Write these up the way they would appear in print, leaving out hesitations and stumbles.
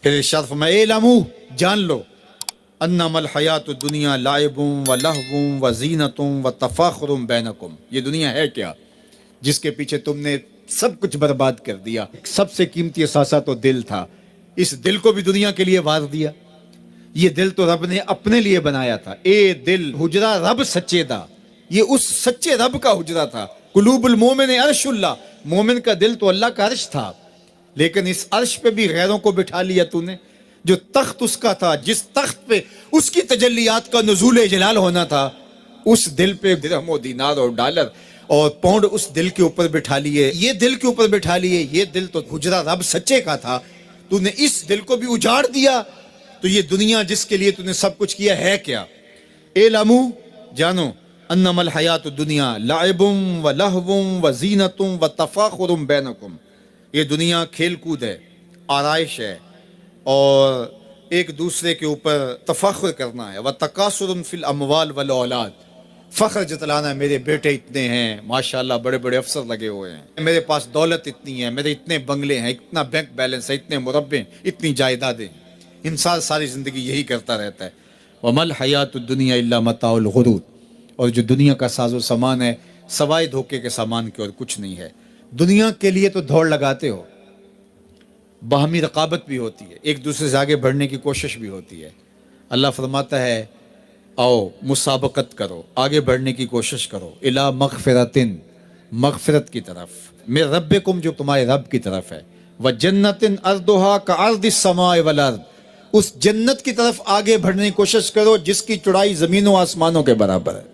پھر ارشاد فرمایا اعلموا، جان لو، انما الحیات الدنیا لعب و لہو و زینت و تفاخر بینکم، یہ دنیا ہے کیا جس کے پیچھے تم نے سب کچھ برباد کر دیا۔ سب سے قیمتی اثاثہ تو دل تھا، اس دل کو بھی دنیا کے لیے وار دیا۔ یہ دل تو رب نے اپنے لیے بنایا تھا، اے دل حجرہ رب سچے دا، یہ اس سچے رب کا حجرہ تھا۔ قلوب المومن عرش اللہ، مومن کا دل تو اللہ کا عرش تھا، لیکن اس عرش پہ بھی غیروں کو بٹھا لیا تو نے۔ جو تخت اس کا تھا، جس تخت پہ اس کی تجلیات کا نزول جلال ہونا تھا، اس دل پہ درہم و دینار اور ڈالر اور پاؤنڈ اس دل کے اوپر بٹھا لیے، یہ دل کے اوپر بٹھا لیے۔ یہ دل تو حجرہ رب سچے کا تھا، تو نے اس دل کو بھی اجاڑ دیا۔ تو یہ دنیا جس کے لیے تو نے سب کچھ کیا ہے کیا؟ اعلموا، جانو، انما الحیات الدنیا لعب و لہو و زینت و تفاخر بینکم، یہ دنیا کھیل کود ہے، آرائش ہے، اور ایک دوسرے کے اوپر تفاخر کرنا ہے۔ وتکاثر فی الاموال والاولاد، فخر جتلانا، میرے بیٹے اتنے ہیں، ماشاءاللہ بڑے بڑے افسر لگے ہوئے ہیں، میرے پاس دولت اتنی ہے، میرے اتنے بنگلے ہیں، اتنا بینک بیلنس ہے، اتنے مربے، اتنی جائیدادیں۔ انسان ساری زندگی یہی کرتا رہتا ہے۔ وما الحیات الدنیا الا متاع الغرور، اور جو دنیا کا ساز و سامان ہے سوائے دھوکے کے سامان کے اور کچھ نہیں ہے۔ دنیا کے لیے تو دوڑ لگاتے ہو، باہمی رقابت بھی ہوتی ہے، ایک دوسرے سے آگے بڑھنے کی کوشش بھی ہوتی ہے۔ اللہ فرماتا ہے آؤ مسابقت کرو، آگے بڑھنے کی کوشش کرو، الی مغفرتن، مغفرت کی طرف، من ربکم، جو تمہارے رب کی طرف ہے، وجنتن ارضھا کارض السماء والارض، اس جنت کی طرف آگے بڑھنے کی کوشش کرو جس کی چوڑائی زمین و آسمانوں کے برابر ہے۔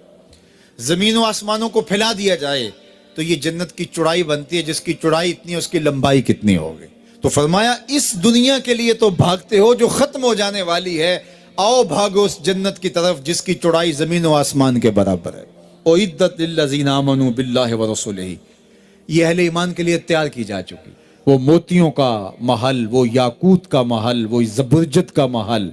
زمین و آسمانوں کو پھیلا دیا جائے تو یہ جنت کی چوڑائی بنتی ہے، جس کی چوڑائی اتنی ہے اس کی لمبائی کتنی ہوگی۔ تو فرمایا اس دنیا کے لیے تو بھاگتے ہو جو ختم ہو جانے والی ہے، آؤ بھاگو اس جنت کی طرف جس کی چوڑائی زمین و آسمان کے برابر ہے۔ اعدت للذین آمنوا باللہ ورسولہ، یہ اہل ایمان کے لیے تیار کی جا چکی، وہ موتیوں کا محل، وہ یاقوت کا محل، وہ زبرجد کا محل،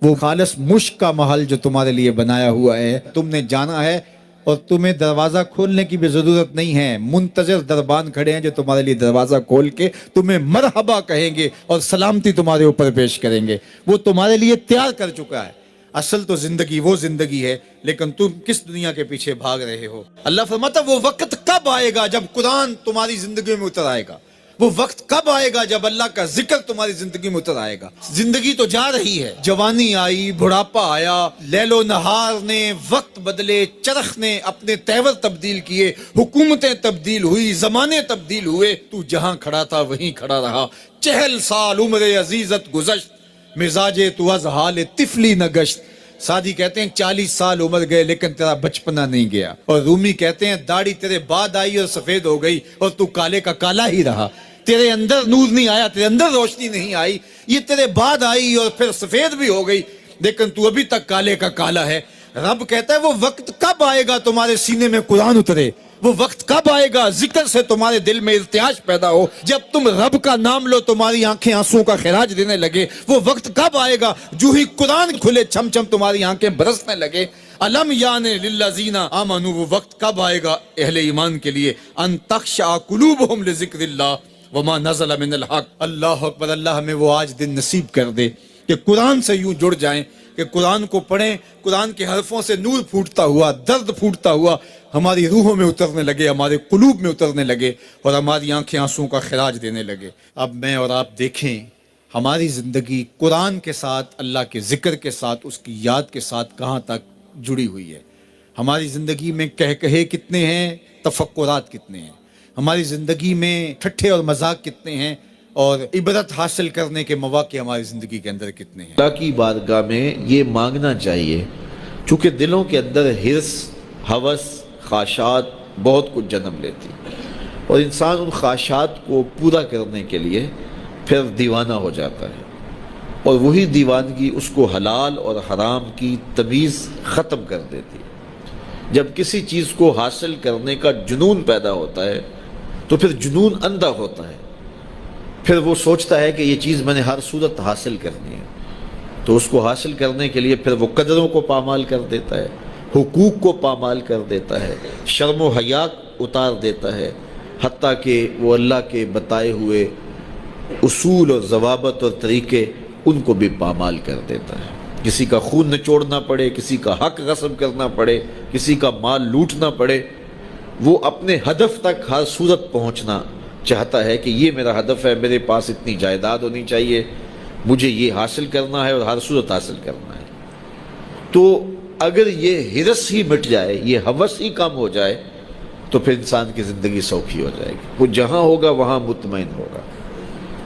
وہ خالص مشک کا محل جو تمہارے لیے بنایا ہوا ہے، تم نے جانا ہے، اور تمہیں دروازہ کھولنے کی بھی ضرورت نہیں ہے، منتظر دربان کھڑے ہیں جو تمہارے لیے دروازہ کھول کے تمہیں مرحبا کہیں گے اور سلامتی تمہارے اوپر پیش کریں گے، وہ تمہارے لیے تیار کر چکا ہے۔ اصل تو زندگی وہ زندگی ہے، لیکن تم کس دنیا کے پیچھے بھاگ رہے ہو؟ اللہ فرماتا وہ وقت کب آئے گا جب قرآن تمہاری زندگی میں اتر آئے گا، وہ وقت کب آئے گا جب اللہ کا ذکر تمہاری زندگی میں اتر آئے گا۔ زندگی تو جا رہی ہے، جوانی آئی، بڑھاپا آیا، لیل و نہار نے وقت بدلے، چرخ نے اپنے تیور تبدیل کیے، حکومتیں تبدیل ہوئی، زمانے تبدیل ہوئے، تو جہاں کھڑا تھا وہیں کھڑا رہا۔ 40 سال عمر عزیزت گزشت، مزاج تو از حال طفلی نہ گشت۔ سادی کہتے ہیں 40 سال عمر گئے لیکن تیرا بچپنا نہیں گیا، اور رومی کہتے ہیں داڑھی تیرے بعد آئی اور سفید ہو گئی اور تو کالے کا کالا ہی رہا۔ تیرے اندر نور نہیں آیا، تیرے اندر روشنی نہیں آئی، یہ تیرے بعد آئی اور پھر سفید بھی ہو گئی، لیکن تو ابھی تک کالے کا کالا ہے۔ رب کہتا ہے وہ وقت کب آئے گا تمہارے سینے میں قرآن اترے، وہ وقت کب آئے گا ذکر سے تمہارے دل میں ارتعاش پیدا ہو، جب تم رب کا نام لو تمہاری آنکھیں آنسوں کا خراج دینے لگے، وہ وقت کب آئے گا جو ہی قرآن کھلے چھم چھم تمہاری آنکھیں برسنے لگے۔ الم یعنی للذین آمنوا، وہ وقت کب آئے گا اہل ایمان کے لیے، ان تخشع قلوبہم لذکر اللہ وما نزل من الحق۔ اللہ اکبر، اللہ ہمیں وہ آج دن نصیب کر دے کہ قرآن سے یوں جڑ جائیں کہ قرآن کو پڑھیں، قرآن کے حرفوں سے نور پھوٹتا ہوا، درد پھوٹتا ہوا ہماری روحوں میں اترنے لگے، ہمارے قلوب میں اترنے لگے، اور ہماری آنکھیں آنسوں کا خراج دینے لگے۔ اب میں اور آپ دیکھیں ہماری زندگی قرآن کے ساتھ، اللہ کے ذکر کے ساتھ، اس کی یاد کے ساتھ کہاں تک جڑی ہوئی ہے۔ ہماری زندگی میں کہے کتنے ہیں، تفکرات کتنے ہیں، ہماری زندگی میں ٹھٹھے اور مذاق کتنے ہیں، اور عبرت حاصل کرنے کے مواقع ہماری زندگی کے اندر کتنے ہیں۔ اللہ کی بارگاہ میں یہ مانگنا چاہیے، چونکہ دلوں کے اندر حرص، ہوس، خواہشات بہت کچھ جنم لیتی، اور انسان ان خواہشات کو پورا کرنے کے لیے پھر دیوانہ ہو جاتا ہے، اور وہی دیوانگی اس کو حلال اور حرام کی تمیز ختم کر دیتی ہے۔ جب کسی چیز کو حاصل کرنے کا جنون پیدا ہوتا ہے تو پھر جنون اندھا ہوتا ہے، پھر وہ سوچتا ہے کہ یہ چیز میں نے ہر صورت حاصل کرنی ہے، تو اس کو حاصل کرنے کے لیے پھر وہ قدروں کو پامال کر دیتا ہے، حقوق کو پامال کر دیتا ہے، شرم و حیا اتار دیتا ہے، حتیٰ کہ وہ اللہ کے بتائے ہوئے اصول اور ضوابط اور طریقے ان کو بھی پامال کر دیتا ہے۔ کسی کا خون نچوڑنا پڑے، کسی کا حق غصب کرنا پڑے، کسی کا مال لوٹنا پڑے، وہ اپنے ہدف تک ہر صورت پہنچنا چاہتا ہے کہ یہ میرا ہدف ہے، میرے پاس اتنی جائیداد ہونی چاہیے، مجھے یہ حاصل کرنا ہے اور ہر صورت حاصل کرنا ہے۔ تو اگر یہ ہرس ہی مٹ جائے، یہ ہوس ہی کم ہو جائے، تو پھر انسان کی زندگی سوکھی ہو جائے گی، وہ جہاں ہوگا وہاں مطمئن ہوگا۔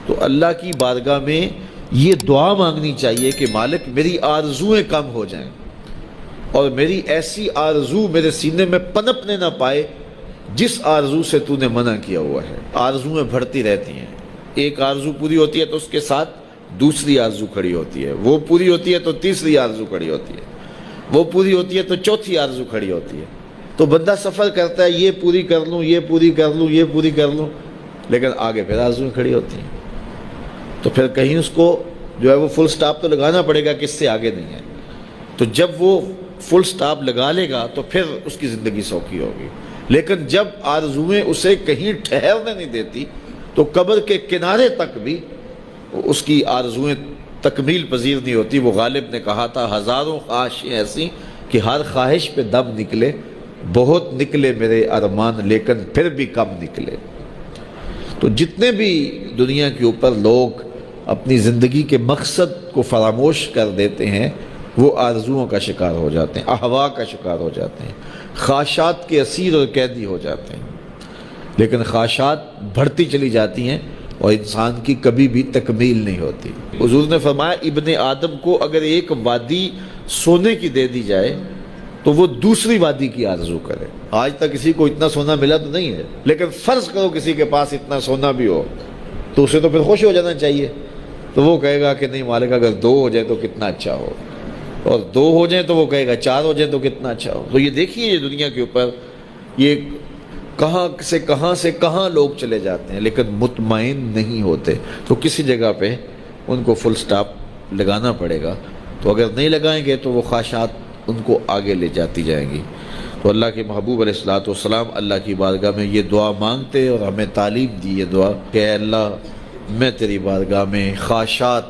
تو اللہ کی بارگاہ میں یہ دعا مانگنی چاہیے کہ مالک میری آرزویں کم ہو جائیں، اور میری ایسی آرزو میرے سینے میں پنپنے نہ پائے جس آرزو سے تو نے منع کیا ہوا ہے۔ آرزویں بڑھتی رہتی ہیں، ایک آرزو پوری ہوتی ہے تو اس کے ساتھ دوسری آرزو کھڑی ہوتی ہے، وہ پوری ہوتی ہے تو تیسری آرزو کھڑی ہوتی ہے، وہ پوری ہوتی ہے تو چوتھی آرزو کھڑی ہوتی ہے۔ تو بندہ سفر کرتا ہے، یہ پوری کر لوں، یہ پوری کر لوں، یہ پوری کر لوں، لیکن آگے پھر آرزویں کھڑی ہوتی ہیں۔ تو پھر کہیں اس کو جو ہے وہ فل سٹاپ تو لگانا پڑے گا کہ اس سے آگے نہیں ہے۔ تو جب وہ فل سٹاپ لگا لے گا تو پھر اس کی زندگی سوکھی ہوگی۔ لیکن جب آرزویں اسے کہیں ٹھہرنے نہیں دیتی تو قبر کے کنارے تک بھی اس کی آرزویں تکمیل پذیر نہیں ہوتی۔ وہ غالب نے کہا تھا، ہزاروں خواہشیں ایسی کہ ہر خواہش پہ دم نکلے، بہت نکلے میرے ارمان لیکن پھر بھی کم نکلے۔ تو جتنے بھی دنیا کے اوپر لوگ اپنی زندگی کے مقصد کو فراموش کر دیتے ہیں، وہ آرزوؤں کا شکار ہو جاتے ہیں، اہوا کا شکار ہو جاتے ہیں، خواہشات کے اسیر اور قیدی ہو جاتے ہیں۔ لیکن خواہشات بڑھتی چلی جاتی ہیں اور انسان کی کبھی بھی تکمیل نہیں ہوتی۔ حضور نے فرمایا ابن آدم کو اگر ایک وادی سونے کی دے دی جائے تو وہ دوسری وادی کی آرزو کرے۔ آج تک کسی کو اتنا سونا ملا تو نہیں ہے، لیکن فرض کرو کسی کے پاس اتنا سونا بھی ہو تو اسے تو پھر خوش ہو جانا چاہیے۔ تو وہ کہے گا کہ نہیں مالک اگر 2 ہو جائے تو کتنا اچھا ہو، اور 2 ہو جائیں تو وہ کہے گا 4 ہو جائیں تو کتنا اچھا ہو۔ تو یہ دیکھیے یہ دنیا کے اوپر یہ کہاں سے کہاں لوگ چلے جاتے ہیں لیکن مطمئن نہیں ہوتے۔ تو کسی جگہ پہ ان کو فل سٹاپ لگانا پڑے گا، تو اگر نہیں لگائیں گے تو وہ خواہشات ان کو آگے لے جاتی جائیں گی۔ تو اللہ کے محبوب علیہ الصلوۃ والسلام اللہ کی بارگاہ میں یہ دعا مانگتے اور ہمیں تعلیم دی یہ دعا کہ اے اللہ میں تیری بارگاہ میں خواہشات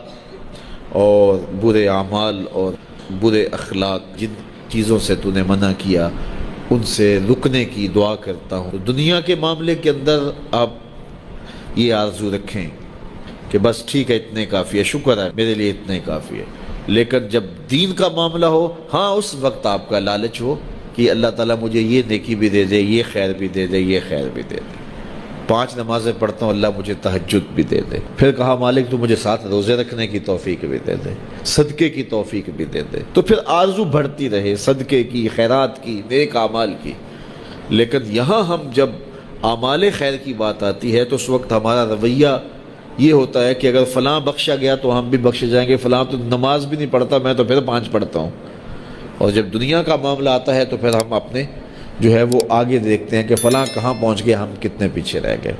اور برے اعمال اور برے اخلاق جن چیزوں سے تو نے منع کیا ان سے رکنے کی دعا کرتا ہوں۔ دنیا کے معاملے کے اندر آپ یہ آرزو رکھیں کہ بس ٹھیک ہے اتنے کافی ہے، شکر ہے میرے لیے اتنے کافی ہے، لیکن جب دین کا معاملہ ہو ہاں اس وقت آپ کا لالچ ہو کہ اللہ تعالیٰ مجھے یہ نیکی بھی دے دے، یہ خیر بھی دے دے، یہ خیر بھی دے دے، 5 نمازیں پڑھتا ہوں اللہ مجھے تہجد بھی دے دے، پھر کہا مالک تو مجھے 7 روزے رکھنے کی توفیق بھی دے دے، صدقے کی توفیق بھی دے دے، تو پھر آرزو بڑھتی رہے صدقے کی، خیرات کی، نیک اعمال کی۔ لیکن یہاں ہم جب اعمال خیر کی بات آتی ہے تو اس وقت ہمارا رویہ یہ ہوتا ہے کہ اگر فلاں بخشا گیا تو ہم بھی بخشے جائیں گے، فلاں تو نماز بھی نہیں پڑھتا میں تو پھر 5 پڑھتا ہوں۔ اور جب دنیا کا معاملہ آتا ہے تو پھر ہم اپنے جو ہے وہ آگے دیکھتے ہیں کہ فلاں کہاں پہنچ گئے، ہم کتنے پیچھے رہ گئے۔